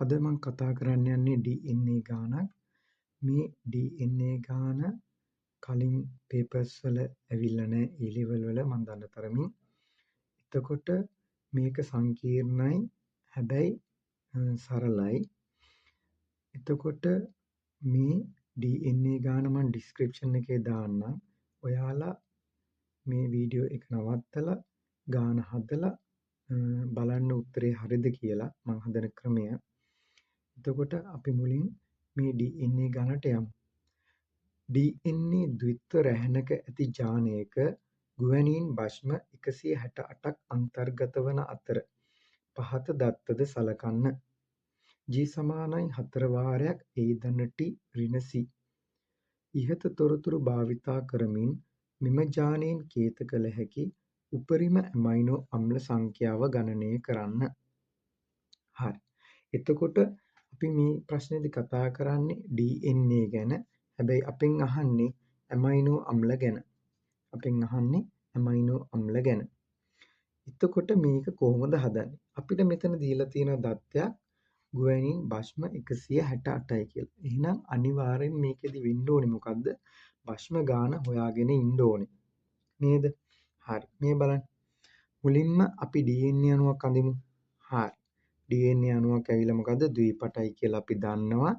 අද මම කතා කරන්න යන්නේ DNA ගානක්. මේ DNA ගාන කලින් පේපර්ස් වල ඇවිල්ලා නැහැ A level වල මම දන්න තරමින්. එතකොට මේක සංකීර්ණයි හැබැයි සරලයි. එතකොට මේ DNA ගාන මම ඩිස්ක්‍රිප්ෂන් එකේ දාන්නම්. ඔයාලා මේ වීඩියෝ එක නවත්තලා ගාන හදලා බලන්න උත්තරේ හරිද කියලා මම හදන ක්‍රමය. එතකොට අපි මුලින් මේ DNA ගණට යමු. DNA ද්විත්ව රැහැනක ඇති ජානයක ගුවැනීන් භෂ්ම 168ක් අන්තර්ගත වන අතර පහත දත්තද සලකන්න. G සමානයි 4 වාරයක් A ධන T ඍණ C. ඉහත තොරතුරු භාවිතා කරමින් මෙම ජානයෙන් කේත කළ හැකි උපරිම ඇමයිනෝ අම්ල සංඛ්‍යාව ගණනය කරන්න. හරි. එතකොට අපි මේ ප්‍රශ්නේදී කතා කරන්නේ DNA ගැන. හැබැයි අපෙන් අහන්නේ ඇමයිනෝ අම්ල ගැන. එතකොට මේක කොහොමද හදන්නේ? අපිට මෙතන දීලා තියෙන දත්තයක් ගුවැනීන් භෂ්ම 168යි කියලා. එහෙනම් අනිවාර්යෙන් මේකෙදි වෙන්න ඕනේ මොකද්ද? භෂ්ම ගාන හොයාගෙන ඉන්න ඕනේ. නේද? හරි. මේ බලන්න. මුලින්ම අපි DNA අණුවක් අඳිමු. හරි. DNA අණුවක් ඇවිල්ලා මොකද්ද? ද්විපටයි කියලා අපි දන්නවා.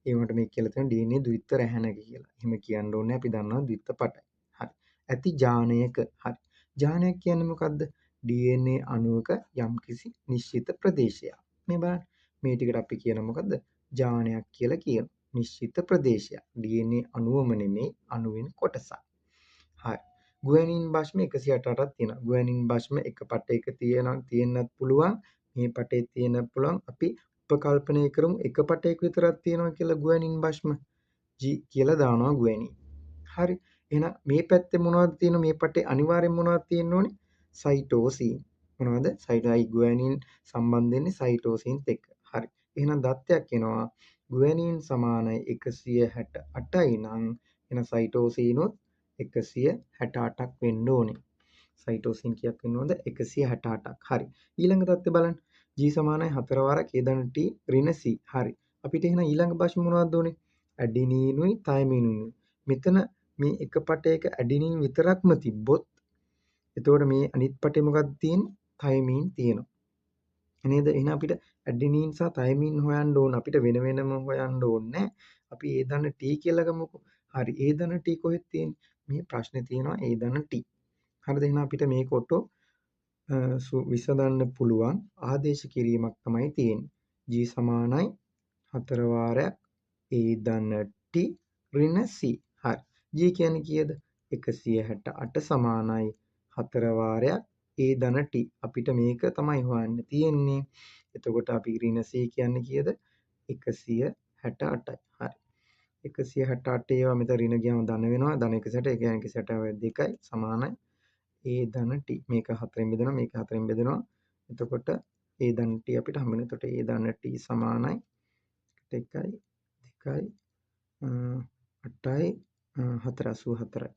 ඒකට මේ කියලා තියෙන DNA ද්විත්ව රැහැනක කියලා. එහෙම කියන්න ඕනේ අපි දන්නවා ද්විත්ව පටයි. හරි. ඇති ජානයක. හරි. ජානයක් කියන්නේ මොකද්ද? DNA අණුවක යම්කිසි නිශ්චිත ප්‍රදේශයක්. මේ බලන්න. මේ ටිකට අපි කියන මොකද්ද? ජානයක් කියලා කියනවා. නිශ්චිත ප්‍රදේශයක්. DNA අණුවම නෙමෙයි අණුවෙන් කොටසක්. හරි. ගුවැනීන් භෂ්ම 168ක් තියෙනවා. ගුවැනීන් භෂ්ම එක පටයක තියෙන්නත් පුළුවන්. මේ පටේ තියෙන්න පුළුවන්. අපි උපකල්පනය කරමු එක පටයක විතරක් තියෙනවා කියලා ගුවැනීන් භෂ්ම G කියලා දානවා ගුවැනීන්. හරි. එහෙනම් මේ පැත්තේ මොනවද තියෙන්නේ? මේ පටේ අනිවාර්යෙන් මොනවද තියෙන්න ඕනේ? සයිටෝසින්. මොනවද? සයිටෝයි ගුවැනීන් සම්බන්ධ වෙන්නේ සයිටෝසින්ත් එක්ක. හරි. එහෙනම් දත්තයක් එනවා. ගුවැනීන් සමානයි 168යි නම් එහෙනම් සයිටෝසිනුත් 168ක් වෙන්න ඕනේ. සයිටෝසින් කීයක් වෙන්න ඕනද? 168ක්. හරි. ඊළඟ தත්ත්වය බලන්න. G සමානයි 4 වාරක් A ධන T ඍණ C. හරි. අපිට එහෙනම් ඊළඟ භෂ්ම මොනවද ඕනේ? ඇඩිනීනුයි තයිමිනුයි. මෙතන මේ එක පටයක ඇඩිනින් විතරක්ම තිබ්බොත් එතකොට මේ අනිත් පටේ මොකක්ද තියෙන්නේ? තයිමින් තියෙනවා. නේද? එහෙනම් අපිට ඇඩිනින් සහ තයිමින් හොයන්න ඕන. අපිට වෙන වෙනම හොයන්න ඕනේ. අපි A ධන T කියලා ගමුකෝ. හරි. A ධන T කොහෙද තියෙන්නේ? මේ ප්‍රශ්නේ තියෙනවා A ධන T. හරිද? එහෙනම් අපිට මේක ඔටෝ විසඳන්න පුළුවන් ආදේශ කිරීමක් තමයි තියෙන්නේ. G සමානයි 4 වාරයක් A ධන T ඍණ C. හරි. G කියන්නේ කීයද? 168 සමානයි 4 වාරයක් A ධන T. අපිට මේක තමයි හොයන්න තියෙන්නේ. එතකොට අපි ඍණ C කියන්නේ කීයද? 168යි. හරි. 168 ඒවා මෙතන ඍණ ගියාම ධන වෙනවා. ධන 168 ඒ කියන්නේ 168 2යි සමානයි A ධන T. මේක 4ෙන් බෙදෙනවා. මේක 4ෙන් බෙදෙනවා. එතකොට A ධන T අපිට හම්බ වෙනවා. එතකොට A ධන T සමානයි 1යි 2යි 8යි 4 84යි.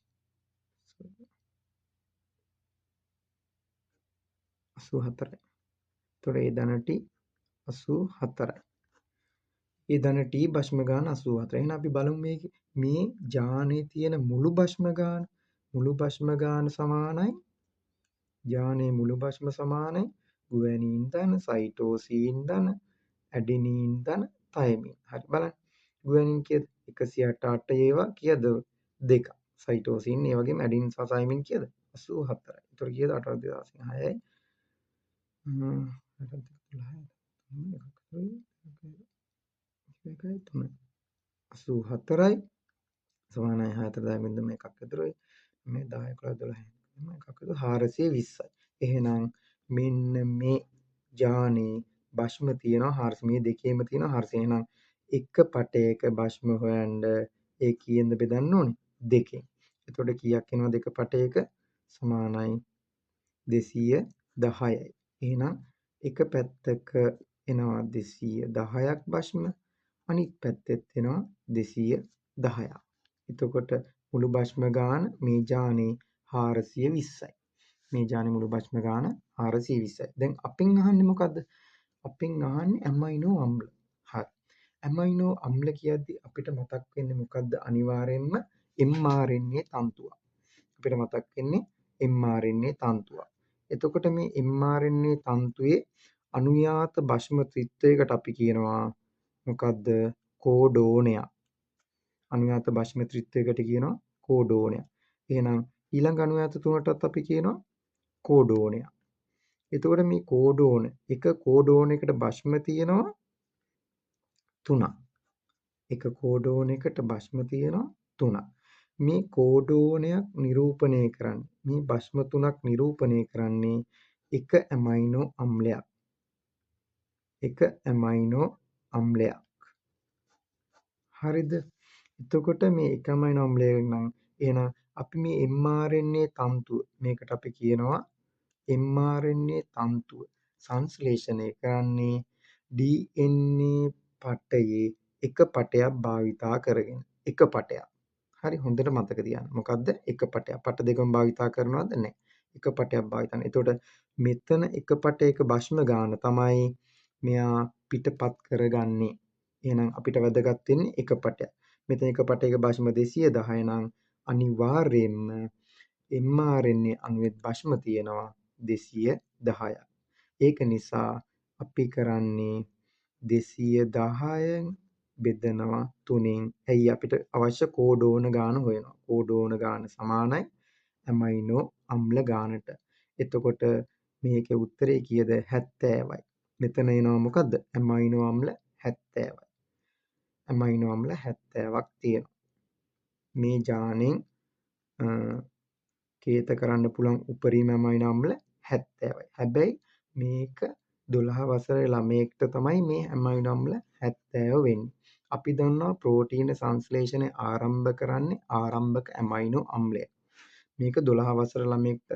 84යි. එතකොට A ධන T 84යි. A ධන T භෂ්ම ගාන 84. එහෙනම් අපි බලමු මේ ජානේ තියෙන මුළු භෂ්ම ගාන. මුළු භෂ්ම ගාන සමානයි ජානේ මුළු භෂ්ම සමානයි ගුවැනීන් ධන සයිටෝසින් ධන ඇඩිනීන් ධන තයමින්. හරි බලන්න. ගුවැනීන් කීයද? 168 ඒවා කීයද? 2. සයිටෝසින් ඒ වගේම ඇඩිනීන් සහ තයමින් කීයද? 84යි. ඒතර කීයද? 826යි. 84යි සමානයි 4 බින්දුව එකක් විතරයි. මේ 10 11 12 එකක් විතර 420යි. එහෙනම් මෙන්න මේ ජානේ භෂ්ම තියෙනවා 400. මේ දෙකේම තියෙනවා 400. එහෙනම් එක පටයක භෂ්ම හොයන්න ඒ කීයෙන්ද බෙදන්න ඕනේ? 2කින්. එතකොට කීයක් එනවද එක පටයක? සමානයි 210යි. එහෙනම් එක පැත්තක එනවා 210ක් භෂ්ම අනිත් පැත්තෙත් එනවා 210ක්. එතකොට මුළු භෂ්ම ගාන මේ ජානේ 420යි. මේ ජානේ මුළු භෂ්ම ගාන 420යි. දැන් අපෙන් අහන්නේ මොකද්ද? අපෙන් අහන්නේ ඇමයිනෝ අම්ල. ඇමයිනෝ අම්ල කියද්දි අපිට මතක් වෙන්නේ මොකද්ද? අනිවාර්යෙන්ම mRNA තන්තුවක්. අපිට මතක් වෙන්නේ mRNA තන්තුවක්. එතකොට මේ mRNA තන්තුවේ අනුයාත භෂ්ම ත්‍රිත්වයකට අපි කියනවා මොකද්ද? කෝඩෝනයක්. අනුයාත භෂ්ම ත්‍රිත්වයකට කියනවා කෝඩෝනයක්. එහෙනම් ඊළඟ අනුයාත තුනටත් අපි කියනවා කෝඩෝනයක්. එතකොට මේ කෝඩෝන එක කෝඩෝනයකට භෂ්ම තියෙනවා 3ක්. එක කෝඩෝනයකට භෂ්ම තියෙනවා 3ක්. මේ කෝඩෝනයක් නිරූපණය කරන්නේ මේ භෂ්ම 3ක් නිරූපණය කරන්නේ එක ඇමයිනෝ අම්ලයක්. එක ඇමයිනෝ අම්ලයක්. හරිද? එතකොට මේ එක ඇමයිනෝ අම්ලයක් නම් එහෙනම් අපි මේ mRNA තන්තුව මේකට අපි කියනවා mRNA තන්තුව සංශ්ලේෂණය කරන්නේ DNA පටයේ එක පටයක් භාවිතා කරගෙන. එක පටයක්. හරි හොඳට මතක තියාගන්න. මොකද්ද? එක පටයක්. පට දෙකම භාවිතා කරනවද? නැහැ. එක පටයක් භාවිතා කරනවා. එතකොට මෙතන එක පටයක භෂ්ම ගාන තමයි මෙයා පිටපත් කරගන්නේ. එහෙනම් අපිට වැදගත් වෙන්නේ එක පටයක්. මෙතන එක පටයක භෂ්ම 210 නම් අනිවාර්යයෙන්ම mRNA අණුවෙත් භෂ්ම තියෙනවා 210ක්. ඒක නිසා අපි කරන්නේ 210න් බෙදනවා 3න්. ඇයි අපිට අවශ්‍ය කෝඩෝන ගාන හොයනවා. කෝඩෝන ගාන සමානයි ඇමයිනෝ අම්ල ගානට. එතකොට මේකේ උත්තරේ කීයද? 70යි. මෙතන එනවා මොකද්ද? ඇමයිනෝ අම්ල 70යි. ඇමයිනෝ අම්ල 70ක් තියෙනවා. මේ ජානෙන් කේත කරන්න පුළුවන් උපරිම ඇමයිනෝ අම්ල 70යි. හැබැයි මේක 12 වසරේ ළමයෙක්ට තමයි මේ ඇමයිනෝ අම්ල 70 වෙන්නේ. අපි දන්නවා ප්‍රෝටීන සංශ්ලේෂණය ආරම්භ කරන්නේ ආරම්භක ඇමයිනෝ අම්ලය. මේක 12 වසර ළමයෙක්ට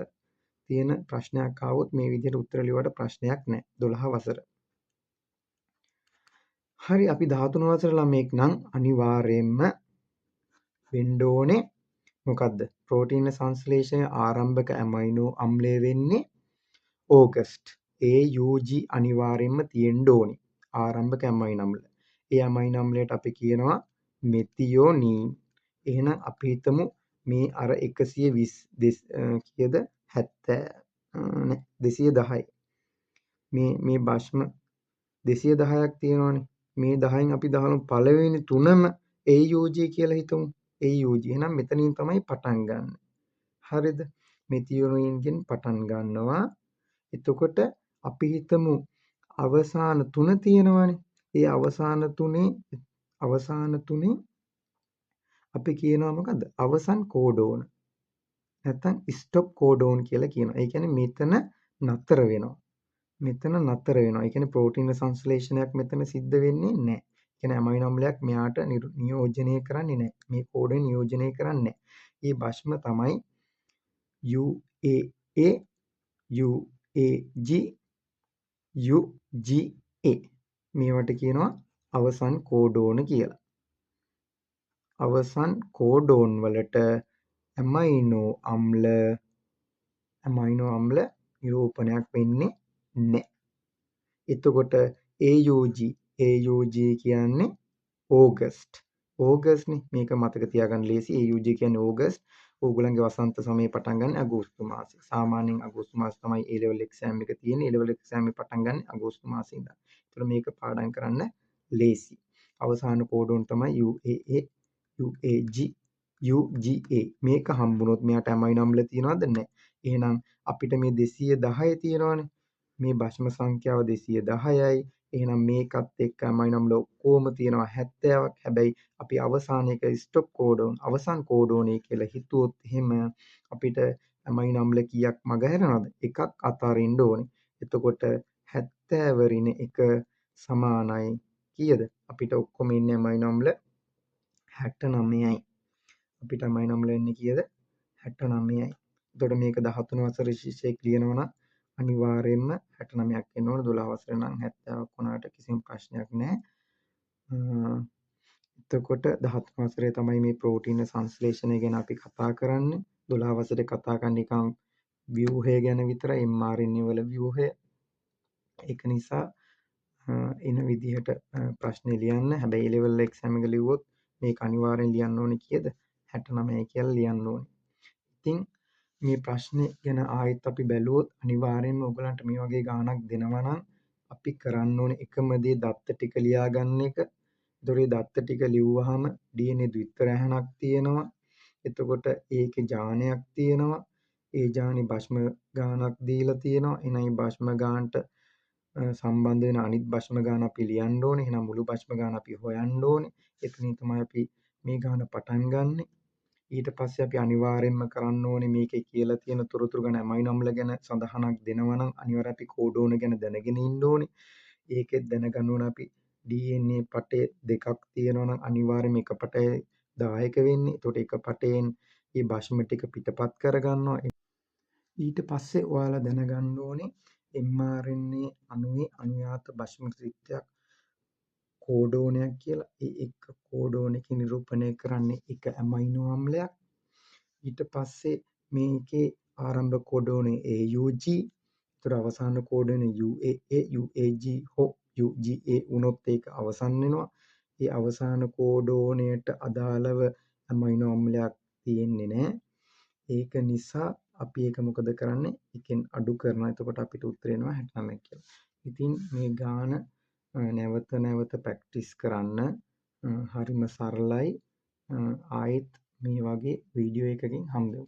තියෙන ප්‍රශ්නයක් ආවොත් මේ විදිහට උත්තර ලියුවට ප්‍රශ්නයක් නැහැ. 12 වසර. හරි අපි 13 වසර ළමයෙක් නම් අනිවාර්යයෙන්ම වෙන්න ඕනේ මොකද්ද? ප්‍රෝටීන සංශ්ලේෂණය ආරම්භක ඇමයිනෝ අම්ලය වෙන්නේ ඕගස්ට්. AUG අනිවාර්යයෙන්ම තියෙන්න ඕනේ. ආරම්භක ඇමයිනෝ අම්ල. ඒ ඇමයිනෝ අම්ලයට අපි කියනවා මෙතියෝනීන්. එහෙනම් අපි හිතමු මේ අර 120 කීයද? 70 නෑ 210යි. මේ භෂ්ම 210ක් තියෙනවානේ. මේ 10න් අපි දාමු පළවෙනි තුනම AUG කියලා හිතමු. AUG. එහෙනම් මෙතනින් තමයි පටන් ගන්න. හරිද? මෙතියෝනීන්ගෙන් පටන් ගන්නවා. එතකොට අපි හිතමු අවසාන තුන තියෙනවානේ. ඒ අවසාන තුනේ අපි කියනවා මොකද්ද? අවසන් කෝඩෝන. නැත්නම් ස්ටොප් කෝඩෝන් කියලා කියනවා. ඒ කියන්නේ මෙතන නතර වෙනවා. මෙතන නතර වෙනවා. ඒ කියන්නේ ප්‍රෝටීන සංශ්ලේෂණයක් මෙතන සිද්ධ වෙන්නේ නැහැ. ඒ කියන්නේ ඇමයිනෝ අම්ලයක් මෙයාට නියෝජනය කරන්නේ නැහැ. මේ කෝඩය නියෝජනය කරන්නේ නැහැ. මේ භෂ්ම තමයි UAA UAG UGA. මේවට කියනවා අවසන් කෝඩෝන කියලා. අවසන් කෝඩෝන් වලට ඇමයිනෝ අම්ල නිරූපණයක් වෙන්නේ නැහැ. එතකොට AUG කියන්නේ ඕගස්ට්. ඕගස්ට්නේ. මේක මතක තියාගන්න ලේසි. AUG කියන්නේ ඕගස්ට්. ඕගොල්ලන්ගේ වසන්ත සමය පටන් ගන්න අගෝස්තු මාසෙ. සාමාන්‍යයෙන් අගෝස්තු මාසෙ තමයි A level exam එක තියෙන්නේ. A level exam එක පටන් ගන්න අගෝස්තු මාසෙ ඉඳන්. ඒතකොට මේක පාඩම් කරන්න ලේසි. අවසාන කෝඩෝන් තමයි UAA UAG UGA. මේක හම්බුනොත් මෙයාට ඇමයිනෝ අම්ල තියනවද? නැහැ. එහෙනම් අපිට මේ 210 තියෙනවානේ. මේ භෂ්ම සංඛ්‍යාව 210යි. එහෙනම් මේකත් එක්ක ඇමයිනෝ අම්ල ඔක්කොම තියෙනවා 70ක්. හැබැයි අපි අවසාන එක ස්ටොප් කෝඩෝන් අවසන් කෝඩෝනේ කියලා හිතුවොත් එහෙම අපිට ඇමයිනෝ අම්ල කීයක් මගහැරෙනවද? එකක් අතාරින්න ඕනේ. එතකොට 70 ඍණ 1 සමානයි කීයද? අපිට ඔක්කොම ඉන්නේ ඇමයිනෝ අම්ල 69යි. අපිට ඇමයිනෝ අම්ල එන්නේ කීයද? 69යි. එතකොට මේක 13 වසරේ ශිෂ්‍යයෙක් ලියනවා නම් අනිවාර්යයෙන්ම 69ක් එන්න ඕන. 12 වසර නම් 70ක් වුණාට කිසිම ප්‍රශ්නයක් නැහැ. එතකොට 13 වසරේ තමයි මේ ප්‍රෝටීන සංශ්ලේෂණය ගැන අපි කතා කරන්නේ. 12 වසරේ කතා කරන්නේ නිකන් ව්‍යුහය ගැන විතරයි. mRNA වල ව්‍යුහය. ඒක නිසා එන විදිහට ප්‍රශ්නේ ලියන්න. හැබැයි A-level exam එක ලිව්වොත් මේක අනිවාර්යෙන් ලියන්න ඕනේ කීයද? 69 කියලා ලියන්න ඕනේ. ඉතින් මේ ප්‍රශ්නේ ගැන ආයෙත් අපි බැලුවොත් අනිවාර්යෙන්ම ඔයගලන්ට මේ වගේ ගාණක් දෙනවා නම් අපි කරන්න ඕනේ එකම දේ දත්ත ටික ලියා ගන්න එක. ඒතකොට මේ දත්ත ටික ලිව්වහම DNA ද්විත්ව රැහනක් තියෙනවා. එතකොට ඒකේ ජානයක් තියෙනවා. ඒ ජානේ භෂ්ම ගානක් දීලා තියෙනවා. එහෙනම් මේ භෂ්ම ගානට සම්බන්ධ වෙන අනිත් භෂ්ම ගාන අපි ලියන්න ඕනේ. එහෙනම් මුළු භෂ්ම ගාන අපි හොයන්න ඕනේ. එතනින් තමයි අපි මේ ගාන පටන් ගන්නෙ. ඊට පස්සේ අපි අනිවාර්යෙන්ම කරන්න ඕනේ මේකේ කියලා තියෙන තොරතුරු ගැන ඇමයිනෝ අම්ල ගැන සඳහනක් දෙනවා නම් අනිවාර්යෙන් අපි කෝඩෝන ගැන දැනගෙන ඉන්න ඕනේ. ඒකෙත් දැනගන්න ඕන අපි DNA පටේ දෙකක් තියෙනවා නම් අනිවාර්යෙන්ම එක පටේ දායක වෙන්නේ. එතකොට එක පටයෙන් මේ භෂ්ම ටික පිටපත් කරගන්නවා. ඊට පස්සේ ඔයාලා දැනගන්න ඕනේ mRNA අණුවේ අනුයාත භෂ්ම ත්‍රිත්වයක් කෝඩෝනයක් කියලා. ඒ එක කෝඩෝනකින් නිරූපණය කරන්නේ එක ඇමයිනෝ අම්ලයක්. ඊට පස්සේ මේකේ ආරම්භ කෝඩෝනේ AUG. ඒතර අවසාන කෝඩෝනේ UAA, UAG හෝ UGA වුණොත් ඒක අවසන් වෙනවා. ඒ අවසාන කෝඩෝනයට අදාළව ඇමයිනෝ අම්ලයක් තියෙන්නේ නැහැ. ඒක නිසා අපි ඒක මොකද කරන්නේ? එකෙන් අඩු කරනවා. එතකොට අපිට උත්තර එනවා 69 කියලා. ඉතින් මේ ගාන නැවත නැවත ප්‍රැක්ටිස් කරන්න. හරිම සරලයි. ආයෙත් මේ වගේ වීඩියෝ එකකින් හම්බෙමු.